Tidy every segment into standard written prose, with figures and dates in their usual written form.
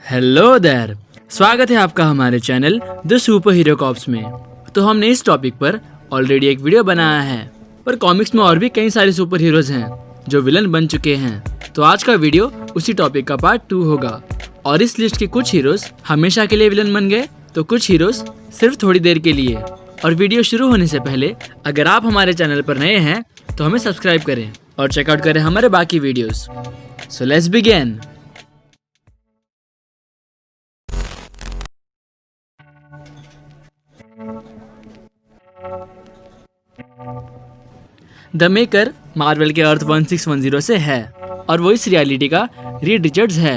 Hello there, स्वागत है आपका हमारे channel the super hero cops में। तो हमने इस टॉपिक पर ऑलरेडी एक वीडियो बनाया है, पर कॉमिक्स में और भी कई सारे सुपर हीरोज हैं जो विलन बन चुके हैं। तो आज का वीडियो उसी टॉपिक का पार्ट 2 होगा। और इस लिस्ट के कुछ हीरोज हमेशा के लिए विलन बन गए, तो कुछ हीरोज सिर्फ थोड़ी देर के लिए। और वीडियो शुरू होने से पहले अगर आप हमारे चैनल पर नए हैं तो हमें सब्सक्राइब करें और चेकआउट करें हमारे बाकी videos. So let's begin. The maker Marvel के अर्थ 1610 से है और वो इस रियलिटी का रीड रिचर्ड्स है।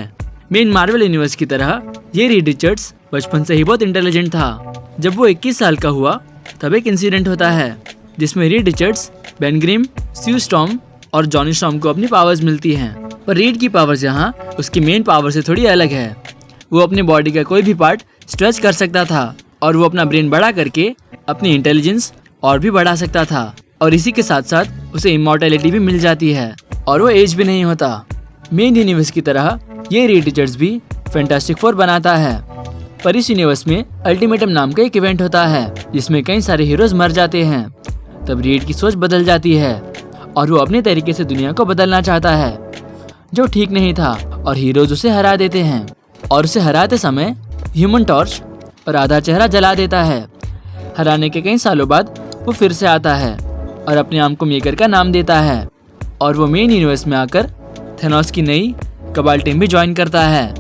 मेन मार्वल यूनिवर्स की तरह ये रीड रिचर्ड्स बचपन से ही बहुत इंटेलिजेंट था। जब वो 21 साल का हुआ तब एक इंसिडेंट होता है जिसमें रीड रिचर्ड्स, बेन ग्रिम, स्यू स्टॉर्म और जॉनी स्टॉर्म को अपनी पावर्स मिलती हैं। पर रीड की पावर्स यहाँ उसकी मेन पावर से थोड़ी अलग है। वो अपनी बॉडी का कोई भी पार्ट स्ट्रेच कर सकता था और वो अपना ब्रेन बड़ा करके अपनी इंटेलिजेंस और भी बढ़ा सकता था। और इसी के साथ साथ उसे इमॉर्टैलिटी भी मिल जाती है और वो एज भी नहीं होता। मेन यूनिवर्स की तरह ये रीड रिचर्ड्स भी फैंटास्टिक फोर बनाता है। पर इस यूनिवर्स में अल्टीमेटम नाम का एक इवेंट होता है जिसमें कई सारे हीरोज मर जाते हैं। तब रीड की सोच बदल जाती है और वो अपने तरीके से दुनिया को बदलना चाहता है, जो ठीक नहीं था। और हीरोज उसे हरा देते हैं और उसे हराते समय ह्यूमन टॉर्च और आधा चेहरा जला देता है। हराने के कई सालों बाद वो फिर से आता है और अपने आम को मेकर का नाम देता है। और वो मेन यूनिवर्स में आकर थेनोस की नई कबाल टीम भी ज्वाइन करता है।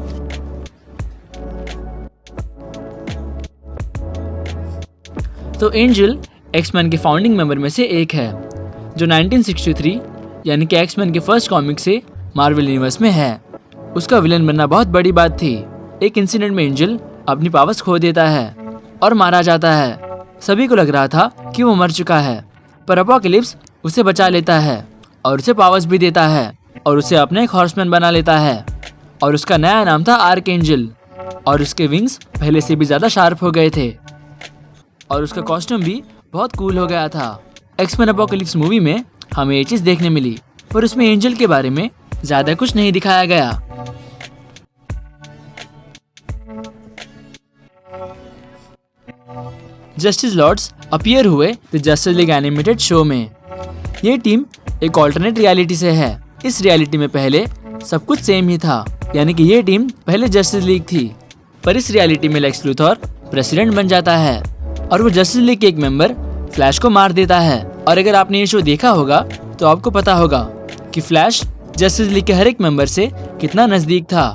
तो एंजल एक्समैन के फाउंडिंग मेंबर में से एक है जो 1963 यानी कि एक्समैन के फर्स्ट कॉमिक से मार्वल यूनिवर्स में है। उसका विलन बनना बहुत बड़ी बात थी। एक इंसिडेंट में एंजल अपनी पावर्स खो देता है और मारा जाता है। सभी को लग रहा था कि वो मर चुका है, पर अपोकलिप्स उसे बचा लेता है और उसे पावर्स भी देता है और उसे अपने एक हॉर्समैन बना लेता है। और उसका नया नाम था आर्कएंजल और उसके विंग्स पहले से भी ज्यादा शार्प हो गए थे और उसका कॉस्ट्यूम भी बहुत कूल हो गया था। एक्समैन अपोकलिप्स मूवी में हमें ये चीज देखने मिली, पर उसमें एंजल के बारे में ज्यादा कुछ नहीं दिखाया गया। जस्टिस लॉर्ड्स अपीयर हुए the justice league animated show में। ये टीम एक ऑल्टरनेट रियलिटी से है। इस रियलिटी में पहले सब कुछ सेम ही था, यानी कि ये टीम पहले जस्टिस लीग थी। पर इस रियलिटी में लेक्स लूथर प्रेसिडेंट बन जाता है और वो जस्टिस लीग के एक मेंबर फ्लैश को मार देता है। और अगर आपने ये शो देखा होगा तो आपको पता होगा कि फ्लैश जस्टिस लीग के हर एक मेंबर से कितना नजदीक था।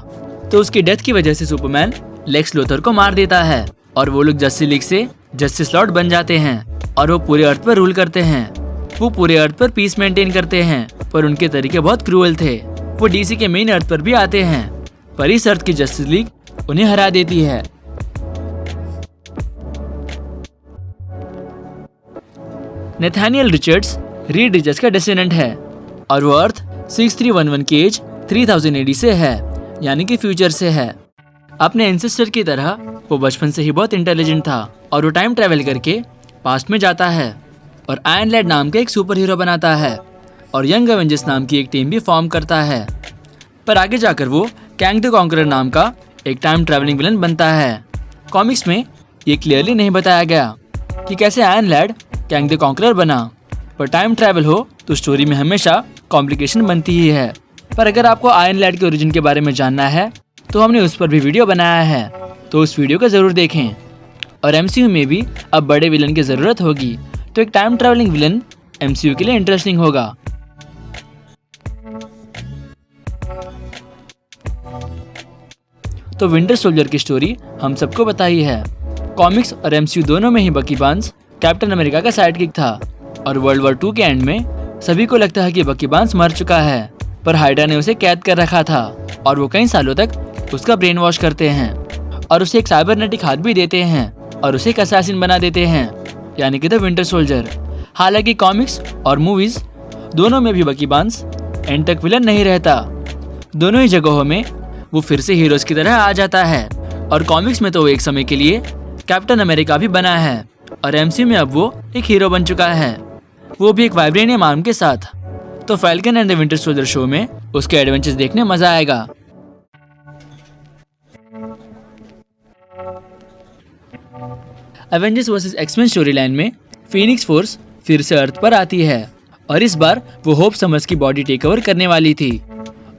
तो उसकी डेथ की वजह से सुपरमैन लेक्स लूथर को मार देता है और वो लोग जस्टिस लीग से जस्टिस लॉर्ड बन जाते हैं और वो पूरे अर्थ पर रूल करते हैं। वो पूरे अर्थ पर पीस मेंटेन करते हैं, पर उनके तरीके बहुत क्रूअल थे। वो डीसी के मेन अर्थ पर भी आते हैं, पर इस अर्थ की जस्टिस लीग उन्हें हरा देती है। नेथानियल रिचर्ड्स रीड रिचर्ड्स का डेसेंडेंट है और वो अर्थ 6311 की एज 3000 AD से है, यानी कि फ्यूचर से है। अपने एंसेस्टर की तरह वो बचपन से ही बहुत इंटेलिजेंट था और वो टाइम ट्रैवल करके पास्ट में जाता है और आयरन लैड नाम का एक सुपर हीरो बनाता है और यंग एवेंजर्स नाम की एक टीम भी फॉर्म करता है। पर आगे जाकर वो कैंग द कॉन्करर नाम का एक टाइम ट्रैवलिंग विलन बनता है। कॉमिक्स में ये क्लियरली नहीं बताया गया कि कैसे Iron Lad Kang the Conqueror बना, पर टाइम ट्रैवल हो तो स्टोरी में हमेशा कॉम्प्लिकेशन बनती ही है। पर अगर आपको आयरन लैड के ओरिजिन के बारे में जानना है तो हमने उस पर भी वीडियो बनाया है, तो उस वीडियो को जरूर देखें। और एमसीयू में भी अब बड़े विलन की जरूरत होगी, तो एक टाइम ट्रैवलिंग विलन एमसीयू के लिए इंटरेस्टिंग होगा। तो विंटर सोल्जर की स्टोरी हम सबको पता ही है। कॉमिक्स और एमसीयू दोनों में ही बकी बार्न्स कैप्टन अमेरिका का साइडकिक था और वर्ल्ड वॉर 2 के एंड में सभी को लगता है कि बकी बार्न्स मर चुका है, पर हाइड्रा ने उसे कैद कर रखा था और वो कई सालों तक उसका ब्रेन वॉश करते हैं और उसे एक साइबरनेटिक हाथ भी देते हैं और उसे एक असैसिन बना देते हैं, यानी कि द विंटर सोल्जर। हालांकि कॉमिक्स और मूवीज दोनों में भी बकी बार्न्स एंड तक विलन नहीं रहता। दोनों ही जगहों में वो फिर से हीरोज की तरह आ जाता है और कॉमिक्स में तो वो एक समय के लिए कैप्टन अमेरिका भी बना है और एमसीयू में अब वो एक हीरो बन चुका है, वो भी एक वाइब्रेनियम आर्म के साथ। तो Falcon and the Winter Soldier show में उसके एडवेंचर्स देखने मजा आएगा। Avengers versus X Men storyline में फीनिक्स फोर्स फिर से अर्थ पर आती है और इस बार वो होप समर्स की बॉडी टेक ओवर करने वाली थी।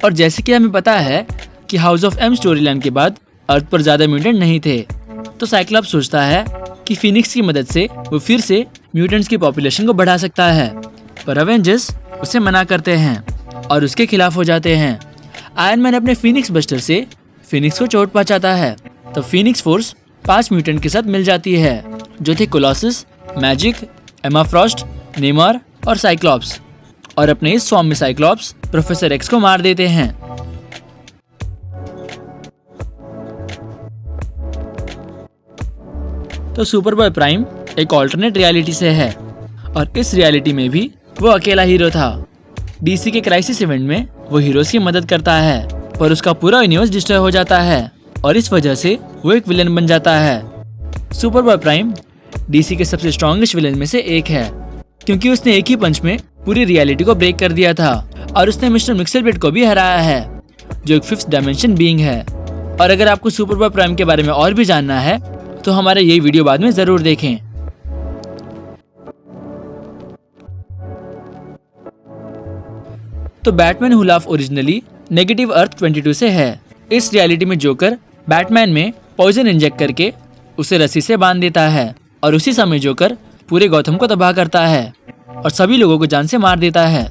और जैसे कि हमें पता है कि house of M storyline के बाद अर्थ पर ज्यादा म्यूटेंट नहीं थे, तो साइक्लॉप्स सोचता है कि फीनिक्स की मदद से वो फिर से म्यूटेंट्स की पॉपुलेशन को बढ़ा सकता है, पर एवेंजर्स उसे मना करते हैं और उसके खिलाफ हो जाते हैं। आयरन मैन अपने फीनिक्स बस्टर से फीनिक्स को चोट पहुंचाता है, तो फीनिक्स फोर्स 5 म्यूटेंट के साथ मिल जाती है, जो थे कोलोसस, मैजिक, एमा फ्रॉस्ट, नेमर और साइक्लॉप्स। और अपने इस स्वॉर्म में साइक्लॉप्स प्रोफेसर एक्स को मार देते हैं। तो सुपरबॉय प्राइम एक ऑल्टरनेट रियलिटी से है और इस रियलिटी में भी वो अकेला हीरो था। डीसी के क्राइसिस इवेंट में वो हीरोज की मदद करता है, पर उसका पूरा यूनिवर्स डिस्ट्रॉय हो जाता है और इस वजह से वो एक विलन बन जाता है। सुपरबॉय प्राइम डीसी के सबसे स्ट्रॉन्गेस्ट विलन में से एक है, क्योंकि उसने एक ही पंच में पूरी रियलिटी को ब्रेक कर दिया था और उसने मिस्टर मिक्सलब्लेड को भी हराया है, जो एक 5th डायमेंशन बीइंग है। और अगर आपको सुपरबॉय प्राइम के बारे में और भी जानना है तो हमारा ये वीडियो बाद में जरूर देखें। तो Batman who laughs originally negative earth 22 से है। इस रियलिटी में जोकर बैटमैन में पॉइजन इंजेक्ट करके उसे रस्सी से बांध देता है और उसी समय जोकर पूरे गौथम को तबाह करता है और सभी लोगों को जान से मार देता है।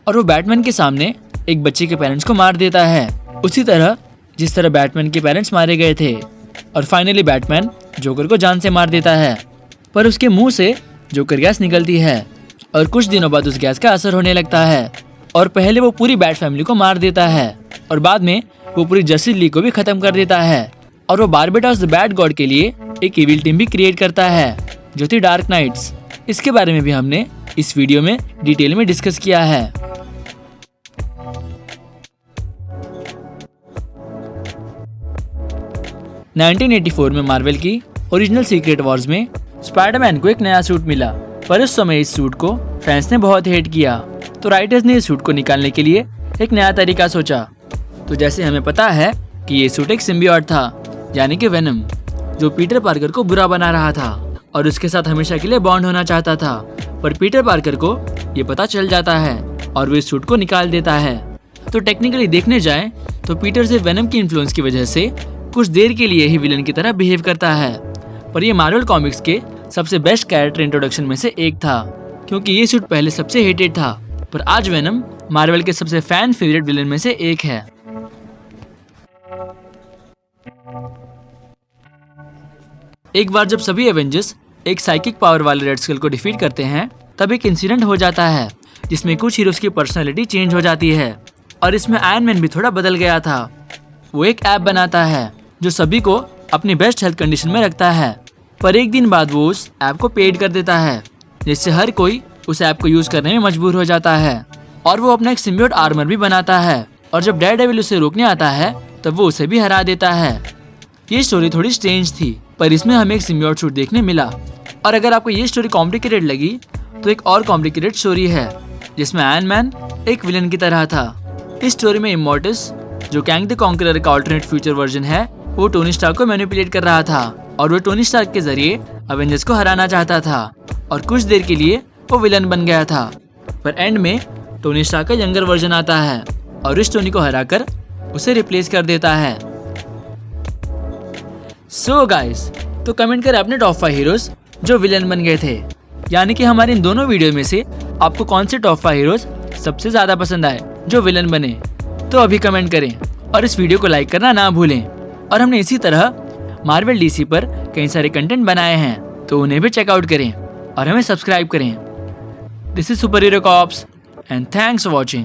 और वो बैटमैन के सामने एक बच्चे के पेरेंट्स को मार देता है, उसी तरह जिस तरह बैटमैन के पेरेंट्स मारे गए थे। और फाइनली बैटमैन जोकर को जान से मार देता है, पर उसके मुंह से जोकर गैस निकलती है और कुछ दिनों बाद उस गैस का असर होने लगता है। और पहले वो पूरी बैट फैमिली को मार देता है और बाद में वो पूरी जस्टिस लीग को भी खत्म कर देता है। और वो बारबेटॉस द बैट गॉड के लिए एक इविल टीम भी क्रिएट करता है, जो थी डार्क नाइट्स। इसके बारे में भी हमने इस वीडियो में डिटेल में डिस्कस किया है। (1984) में मार्वल की ओरिजिनल सीक्रेट वॉर्स में स्पाइडरमैन को एक नया सूट मिला, पर उस समय इस सूट को फैंस ने बहुत हेट किया, तो राइटर्स ने इस सूट को निकालने के लिए एक नया तरीका सोचा। तो जैसे हमें पता है कि ये सूट एक सिम्बियोट था, यानी कि वेनम, जो पीटर पार्कर को बुरा बना रहा था और उसके साथ हमेशा के लिए बॉन्ड होना चाहता था। पर पीटर पार्कर को ये पता चल जाता है और वो इस सूट को निकाल देता है। तो टेक्निकली देखने जाए तो पीटर से वेनम की इन्फ्लुएंस की वजह से कुछ देर के लिए ही विलन की तरह बिहेव करता है, पर ये मार्वल कॉमिक्स के सबसे बेस्ट कैरेक्टर इंट्रोडक्शन में से एक था, क्योंकि ये सूट पहले सबसे हेटेड था, पर आज वेनम मार्वल के सबसे फैन फेवरेट विलन में से एक है। एक बार जब सभी एवेंजर्स एक साइकिक पावर वाले रेड स्कल को डिफीट करते हैं, तब एक इंसिडेंट हो जाता है जिसमें कुछ हीरोज की पर्सनालिटी चेंज हो जाती है और इसमें आयरन मैन भी थोड़ा बदल गया था। वो एक ऐप बनाता है जो सभी को अपनी बेस्ट हेल्थ कंडीशन में रखता है, पर एक दिन बाद वो उस ऐप को पेड कर देता है, जिससे हर कोई उस ऐप को यूज करने में मजबूर हो जाता है। और वो अपना एक सिम्बियोट आर्मर भी बनाता है और जब डेयरडेविल उसे रोकने आता है तब वो उसे भी हरा देता है। ये स्टोरी थोड़ी स्ट्रेंज थी, पर इसमें हमें एक सिम्बियोट सूट देखने मिला। और अगर आपको ये स्टोरी कॉम्प्लिकेटेड लगी तो एक और कॉम्प्लिकेटेड स्टोरी है जिसमें आयरन मैन एक विलन की तरह था। इस स्टोरी में इमॉर्टस, जो कैंग द कॉन्करर का अल्टरनेट फ्यूचर वर्जन है, वो टोनी स्टार्क को मैनिपुलेट कर रहा था और वो टोनी स्टार्क के जरिए अवेंजर्स को हराना चाहता था और कुछ देर के लिए वो विलन बन गया था। पर एंड में टोनी स्टार्क का यंगर वर्जन आता है और इस टोनी को हराकर उसे रिप्लेस कर देता है। सो गाइस, तो कमेंट करें अपने टॉप 5 हीरोज जो विलन बन गए थे, यानी कि हमारे इन दोनों वीडियो में से आपको कौन से टॉप 5 हीरोज सबसे ज्यादा पसंद आए जो विलन बने। तो अभी कमेंट करें और इस वीडियो को लाइक करना ना भूलें। और हमने इसी तरह मार्वल डीसी पर कई सारे कंटेंट बनाए हैं, तो उन्हें भी चेकआउट करें और हमें सब्सक्राइब करें। This is super hero cops and thanks for watching.